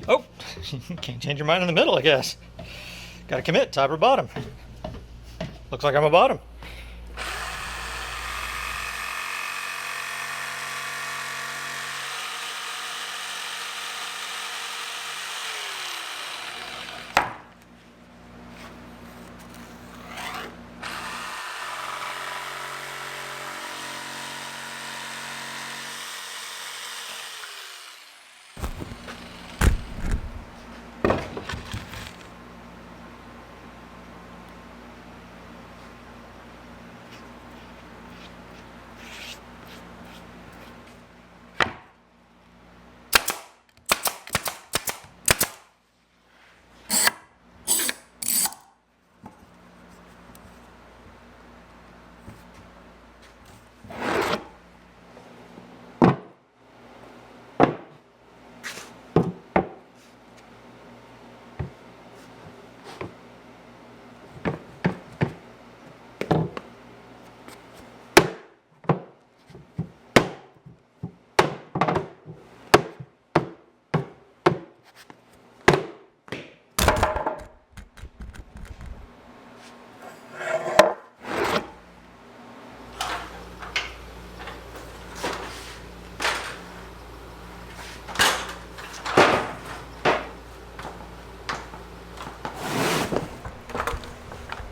Oh, can't change your mind in the middle, I guess. Gotta commit, top or bottom. Looks like I'm a bottom.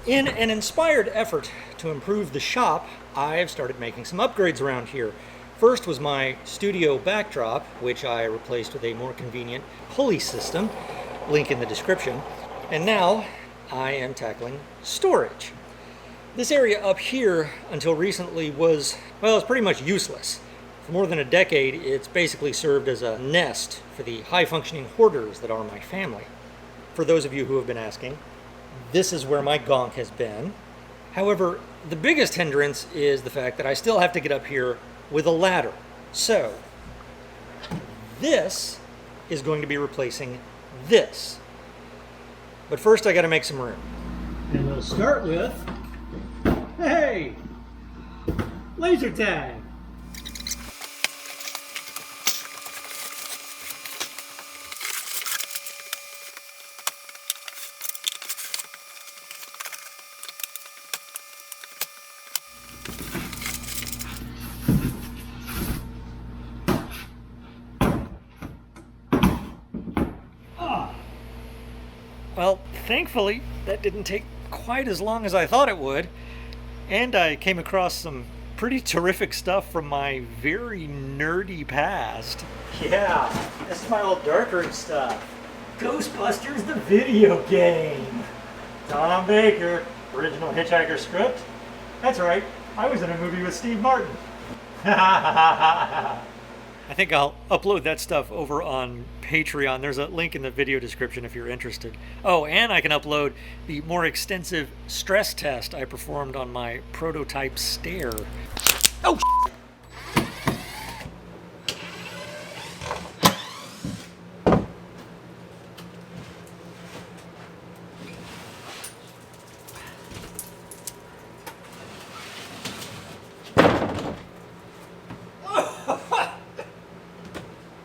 In an inspired effort to improve the shop, I've started making some upgrades around here. First was my studio backdrop, which I replaced with a more convenient pulley system, link in the description. And now I am tackling storage. This area up here until recently was, well, it's pretty much useless. For more than a decade, it's basically served as a nest for the high-functioning hoarders that are my family. For those of you who have been asking, this is where my gonk has been. However, the biggest hindrance is the fact that I still have to get up here with a ladder. So, this is going to be replacing this. But first I gotta make some room. And we'll start with, hey, laser tag. Well, thankfully, that didn't take quite as long as I thought it would. And I came across some pretty terrific stuff from my very nerdy past. Yeah, this is my old darkroom stuff. Ghostbusters, the video game. Tom Baker, original Hitchhiker script. That's right, I was in a movie with Steve Martin. I think I'll upload that stuff over on Patreon. There's a link in the video description if you're interested. Oh, and I can upload the more extensive stress test I performed on my prototype stair. Oh,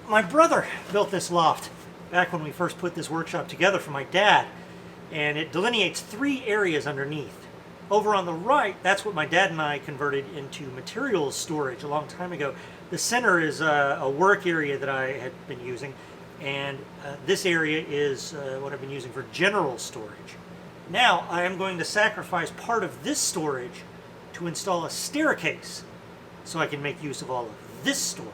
my brother built this loft back when we first put this workshop together for my dad, and it delineates 3 areas underneath. Over on the right, that's what my dad and I converted into materials storage a long time ago. The center is a work area that I had been using, and this area is what I've been using for general storage. Now I am going to sacrifice part of this storage to install a staircase so I can make use of all of this storage.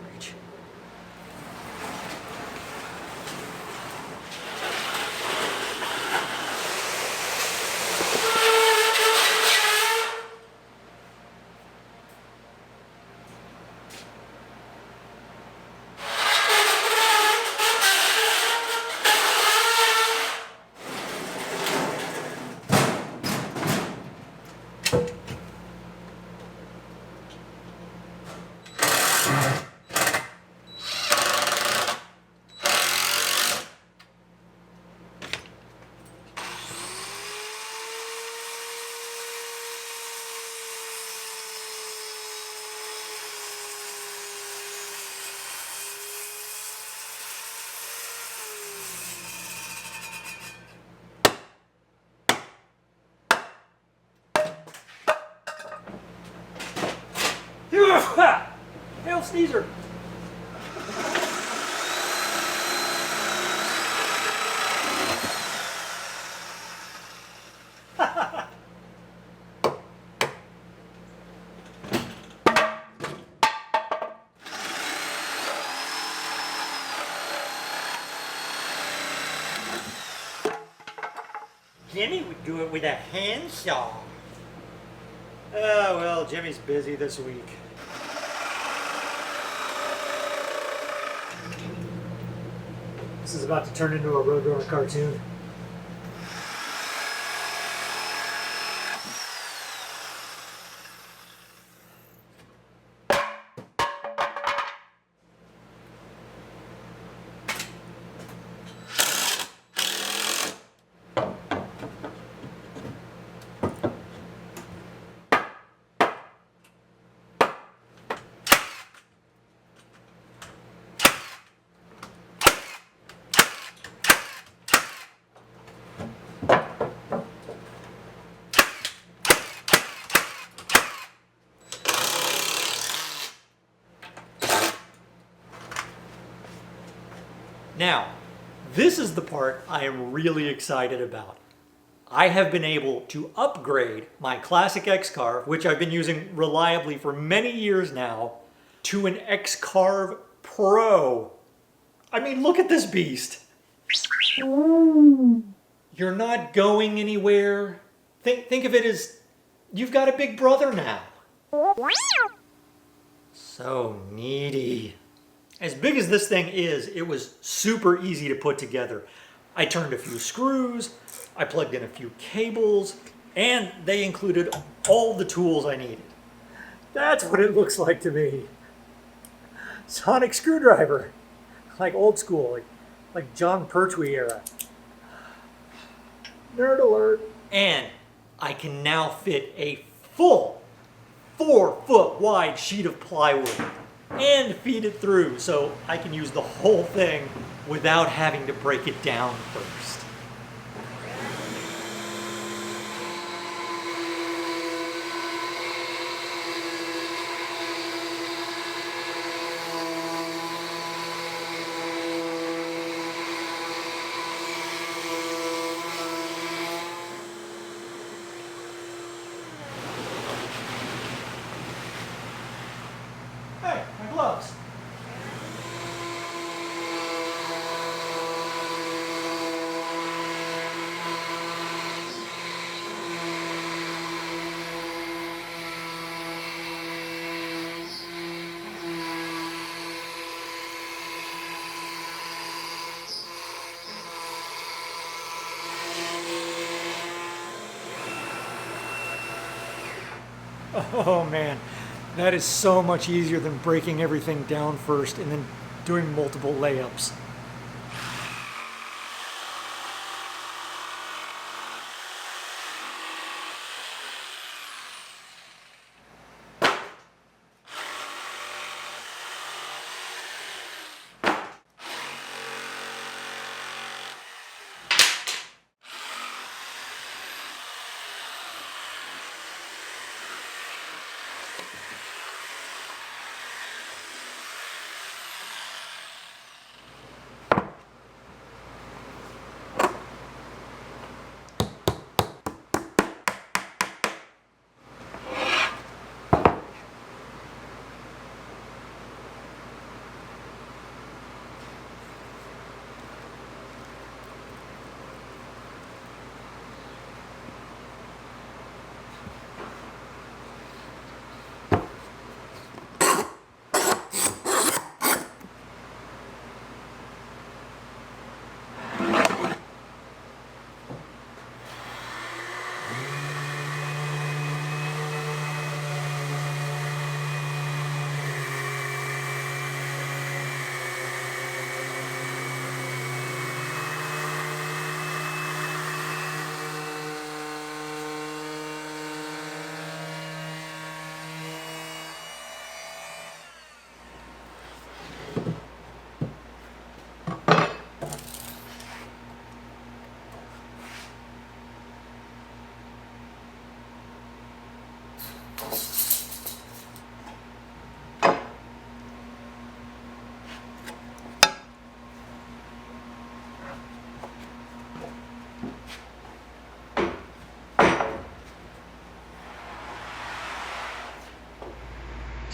sneezer. Jimmy would do it with a handsaw. Oh, well, Jimmy's busy this week. This is about to turn into a Roadrunner cartoon. Now, this is the part I am really excited about. I have been able to upgrade my classic X-CARVE, which I've been using reliably for many years now, to an X-CARVE Pro. I mean, look at this beast. You're not going anywhere. Think of it as you've got a big brother now. So needy. As big as this thing is, it was super easy to put together. I turned a few screws, I plugged in a few cables, and they included all the tools I needed. That's what it looks like to me. Sonic screwdriver. Like old school, like John Pertwee era. Nerd alert. And I can now fit a full 4-foot wide sheet of plywood and feed it through so I can use the whole thing without having to break it down first. Hey, my gloves. Oh man, that is so much easier than breaking everything down first and then doing multiple layups.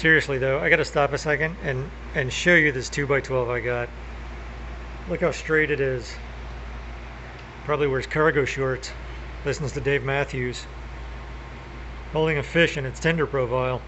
Seriously though, I gotta stop a second and show you this 2x12 I got. Look how straight it is. Probably wears cargo shorts, listens to Dave Matthews, holding a fish in its tender profile.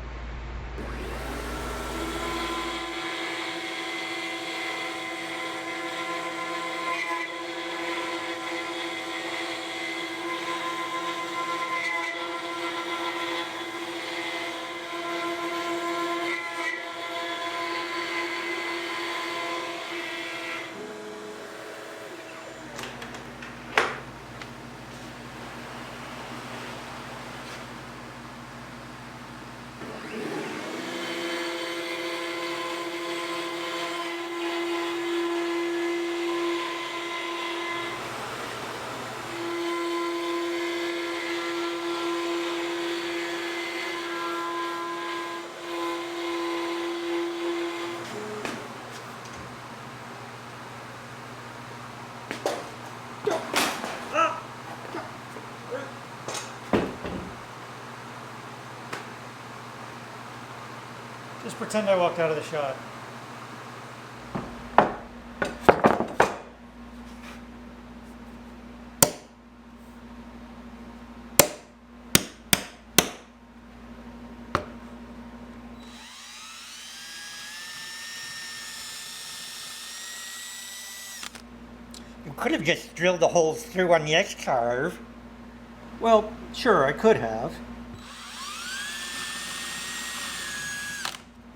Just pretend I walked out of the shot. You could have just drilled the holes through on the X-CARVE. Well, sure, I could have.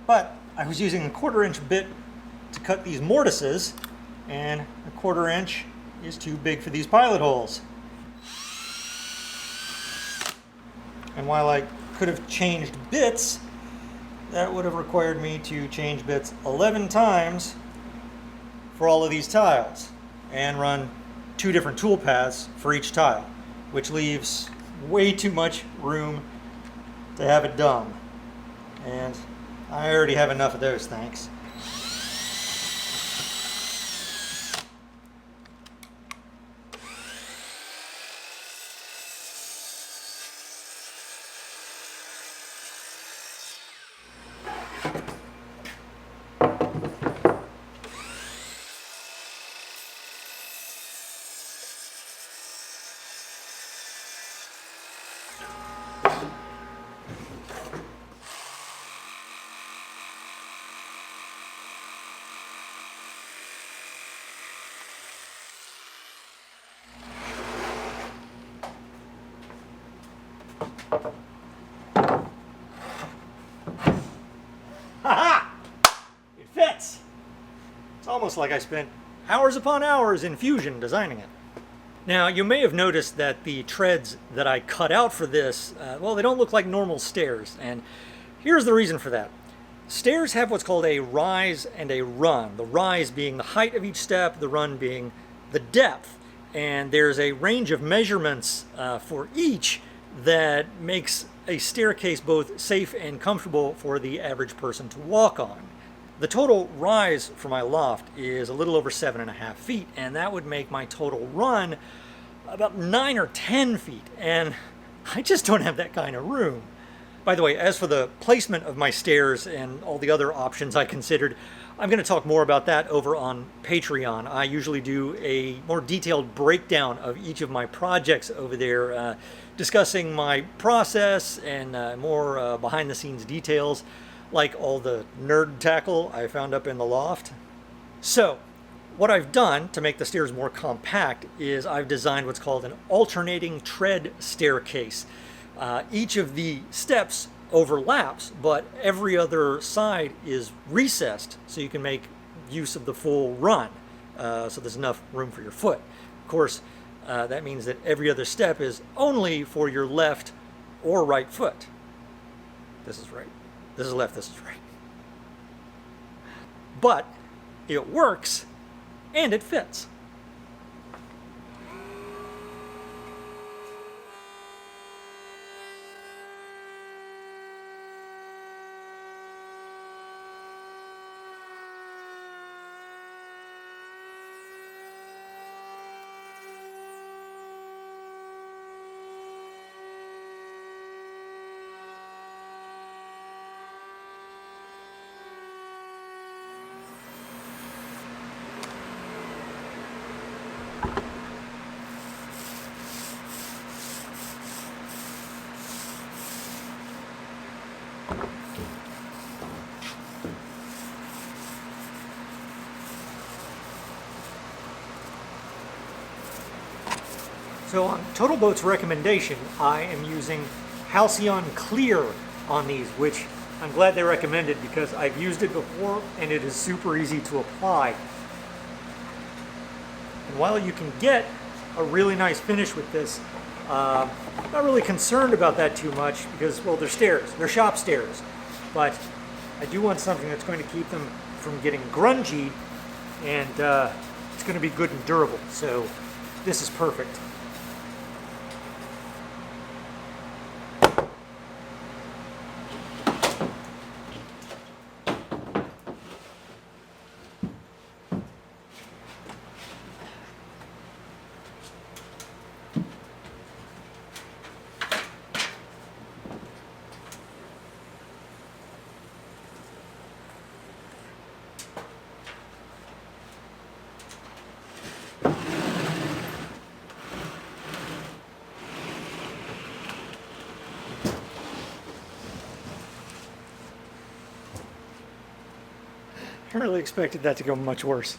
But I was using a 1/4 inch bit to cut these mortises, and a 1/4 inch is too big for these pilot holes. And while I could have changed bits, that would have required me to change bits 11 times for all of these tiles and run 2 different tool paths for each tile, which leaves way too much room to have it dumb. And I already have enough of those, thanks. Ha-ha! It fits! It's almost like I spent hours upon hours in Fusion designing it. Now, you may have noticed that the treads that I cut out for this, well, they don't look like normal stairs, and here's the reason for that. Stairs have what's called a rise and a run, the rise being the height of each step, the run being the depth, and there's a range of measurements for each that makes a staircase both safe and comfortable for the average person to walk on. The total rise for my loft is a little over 7.5 feet, and that would make my total run about 9 or 10 feet, and I just don't have that kind of room. By the way, as for the placement of my stairs and all the other options I considered, I'm going to talk more about that over on Patreon. I usually do a more detailed breakdown of each of my projects over there, discussing my process and more behind-the-scenes details, like all the nerd tackle I found up in the loft. So, what I've done to make the stairs more compact is I've designed what's called an alternating tread staircase. Each of the steps overlaps, but every other side is recessed so you can make use of the full run, so there's enough room for your foot. Of course, that means that every other step is only for your left or right foot. This is right. This is left, this is right. But it works and it fits. So on Total Boat's recommendation, I am using Halcyon Clear on these, which I'm glad they recommended because I've used it before and it is super easy to apply. And while you can get a really nice finish with this, I'm not really concerned about that too much because, well, they're stairs, they're shop stairs. But I do want something that's going to keep them from getting grungy, and it's going to be good and durable. So this is perfect. I really expected that to go much worse.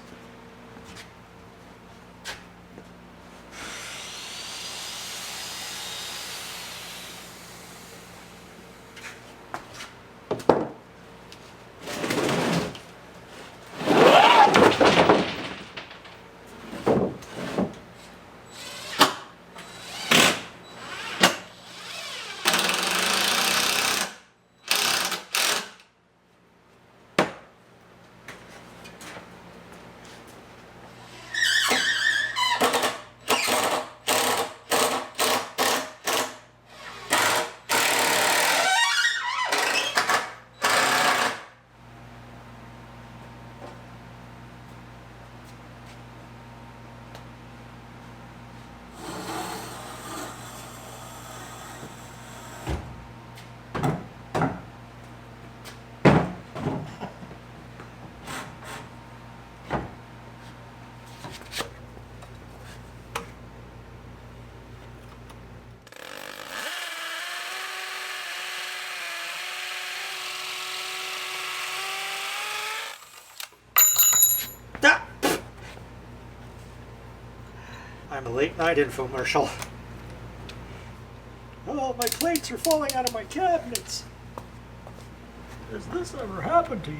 I'm a late night infomercial. Oh, my plates are falling out of my cabinets. Has this ever happened to you?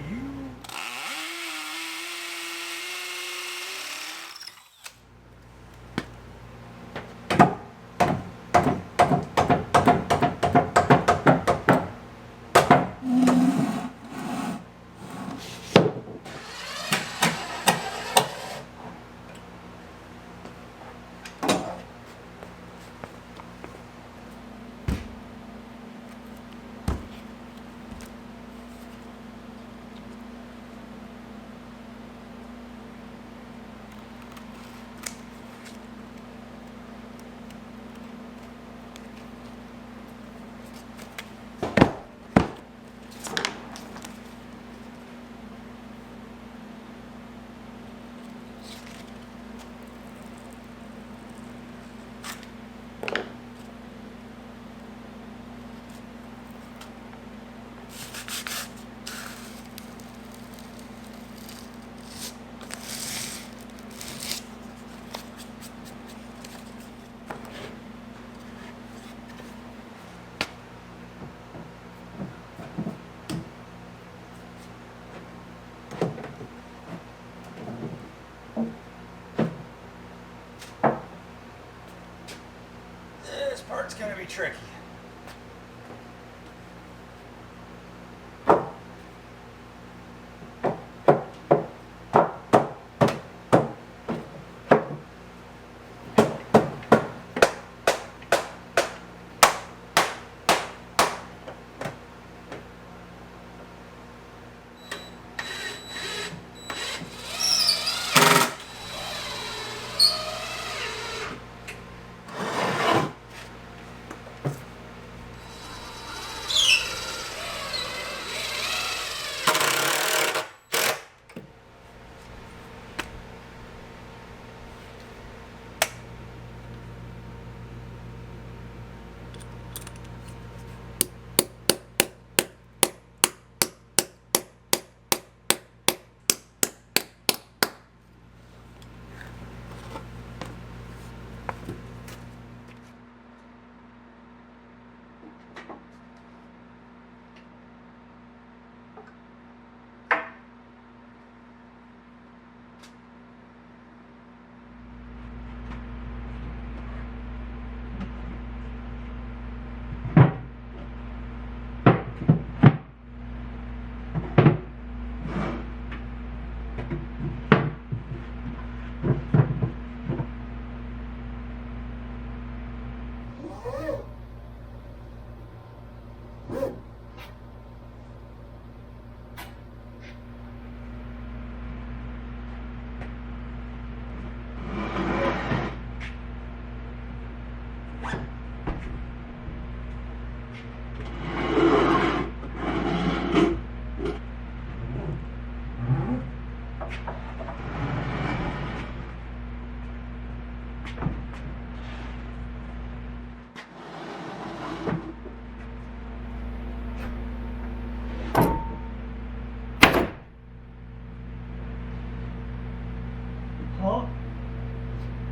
This part's gonna be tricky.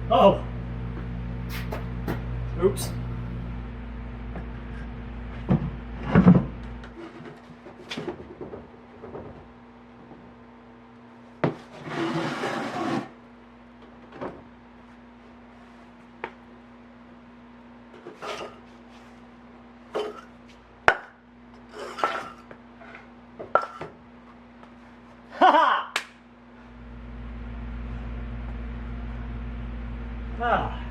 Oh. Oops. Ha! Ah.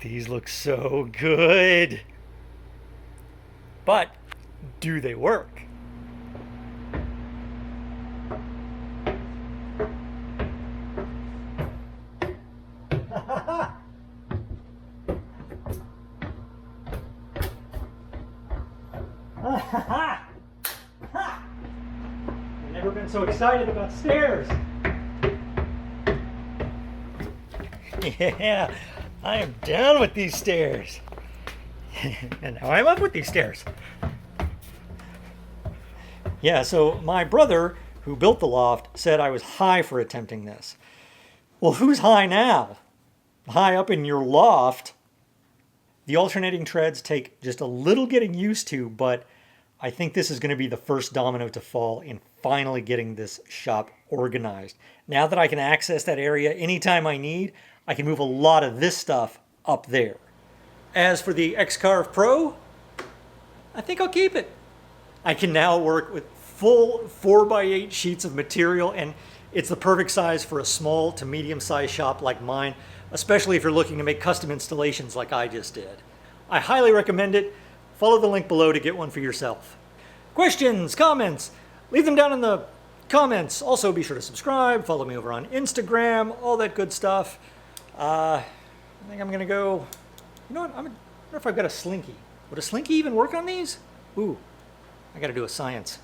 These look so good. But do they work? I've never been so excited about stairs. Yeah, I am down with these stairs. And now I'm up with these stairs. Yeah, so my brother, who built the loft, said I was high for attempting this. Well, who's high now? High up in your loft. The alternating treads take just a little getting used to, but I think this is going to be the first domino to fall in finally getting this shop organized. Now that I can access that area anytime I need, I can move a lot of this stuff up there. As for the X-CARVE Pro, I think I'll keep it. I can now work with full 4x8 sheets of material, and it's the perfect size for a small to medium-sized shop like mine, especially if you're looking to make custom installations like I just did. I highly recommend it. Follow the link below to get one for yourself. Questions, comments, leave them down in the comments. Also, be sure to subscribe, follow me over on Instagram, all that good stuff. I think I'm gonna go, you know what, I wonder if I've got a slinky. Would a slinky even work on these? Ooh, I gotta do a science.